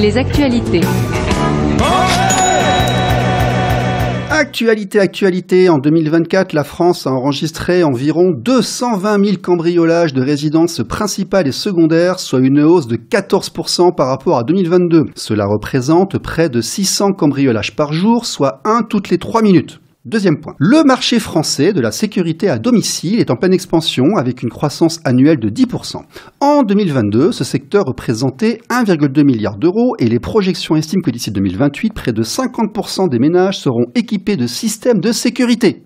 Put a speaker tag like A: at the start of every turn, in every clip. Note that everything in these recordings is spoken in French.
A: Les actualités.
B: Actualité, en 2024, la France a enregistré environ 220 000 cambriolages de résidences principales et secondaires, soit une hausse de 14% par rapport à 2022. Cela représente près de 600 cambriolages par jour, soit 1 toutes les 3 minutes. Deuxième point. Le marché français de la sécurité à domicile est en pleine expansion avec une croissance annuelle de 10%. En 2022, ce secteur représentait 1,2 milliard d'euros et les projections estiment que d'ici 2028, près de 50% des ménages seront équipés de systèmes de sécurité.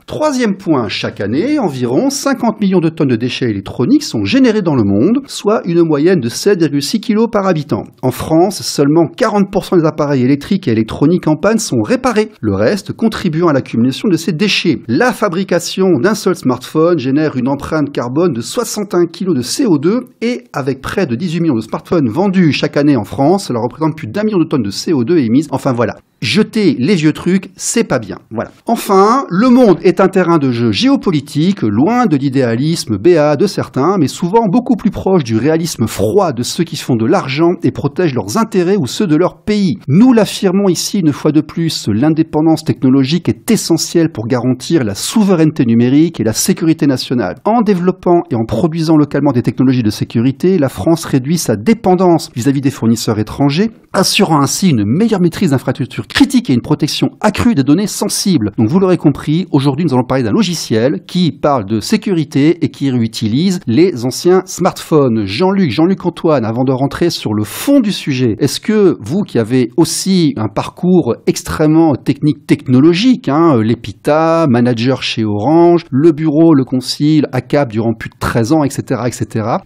B: Troisième point, chaque année, environ 50 millions de tonnes de déchets électroniques sont générés dans le monde, soit une moyenne de 7,6 kg par habitant. En France, seulement 40% des appareils électriques et électroniques en panne sont réparés, le reste contribuant à l'accumulation de ces déchets. La fabrication d'un seul smartphone génère une empreinte carbone de 61 kg de CO2 et avec près de 18 millions de smartphones vendus chaque année en France, cela représente plus d'1 million de tonnes de CO2 émises. Enfin voilà. Jeter les vieux trucs, c'est pas bien. Voilà. Enfin, le monde est un terrain de jeu géopolitique, loin de l'idéalisme béat de certains, mais souvent beaucoup plus proche du réalisme froid de ceux qui se font de l'argent et protègent leurs intérêts ou ceux de leur pays. Nous l'affirmons ici une fois de plus, l'indépendance technologique est essentielle pour garantir la souveraineté numérique et la sécurité nationale. En développant et en produisant localement des technologies de sécurité, la France réduit sa dépendance vis-à-vis des fournisseurs étrangers, assurant ainsi une meilleure maîtrise d'infrastructures critiques et une protection accrue des données sensibles. Donc vous l'aurez compris, aujourd'hui nous allons parler d'un logiciel qui parle de sécurité et qui réutilise les anciens smartphones. Jean-Luc Antoine, avant de rentrer sur le fond du sujet, est-ce que vous qui avez aussi un parcours extrêmement technologique, l'EPITA, manager chez Orange, le bureau, le concile, ACAP durant plus de 13 ans, etc.,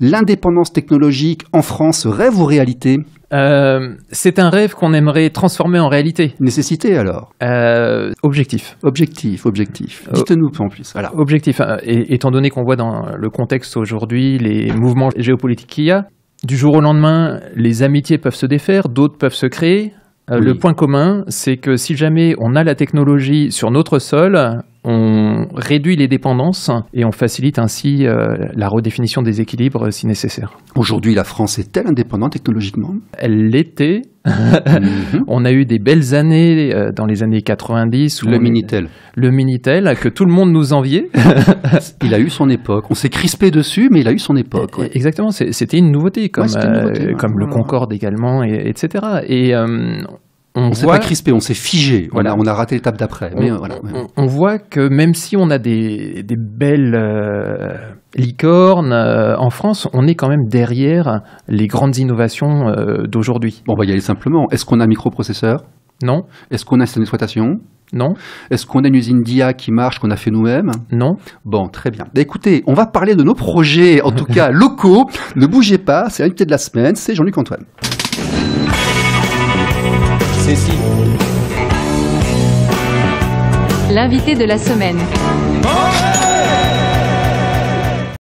B: l'indépendance technologique en France, rêve ou réalité ?
C: C'est un rêve qu'on aimerait transformer en réalité.
B: Nécessité alors
C: Objectif.
B: Dites-nous en plus. Voilà.
C: Objectif. Et étant donné qu'on voit dans le contexte aujourd'hui les mouvements géopolitiques qu'il y a, du jour au lendemain, les amitiés peuvent se défaire, d'autres peuvent se créer. Oui. Le point commun, c'est que si jamais on a la technologie sur notre sol, on réduit les dépendances et on facilite ainsi la redéfinition des équilibres si nécessaire.
B: Aujourd'hui, la France est-elle indépendante technologiquement ?
C: Elle l'était. On a eu des belles années dans les années 90.
B: Le Minitel,
C: que tout le monde nous enviait.
B: Il a eu son époque. On s'est crispé dessus, mais il a eu son époque. Ouais.
C: Exactement, c'était une nouveauté, comme le Concorde également, etc. Et
B: on s'est pas crispé, on s'est figé. Voilà, on a raté l'étape d'après.
C: On voit que même si on a des belles licornes en France, on est quand même derrière les grandes innovations d'aujourd'hui.
B: Bon, on va y aller simplement. Est-ce qu'on a un microprocesseur ?
C: Non.
B: Est-ce qu'on a un système d'exploitation ?
C: Non.
B: Est-ce qu'on a une usine d'IA qui marche, qu'on a fait nous-mêmes ?
C: Non.
B: Bon, très bien. Écoutez, on va parler de nos projets, en tout cas locaux. Ne bougez pas, c'est l'invité de la semaine, c'est Jean-Luc Antoine.
A: L'invité de la semaine.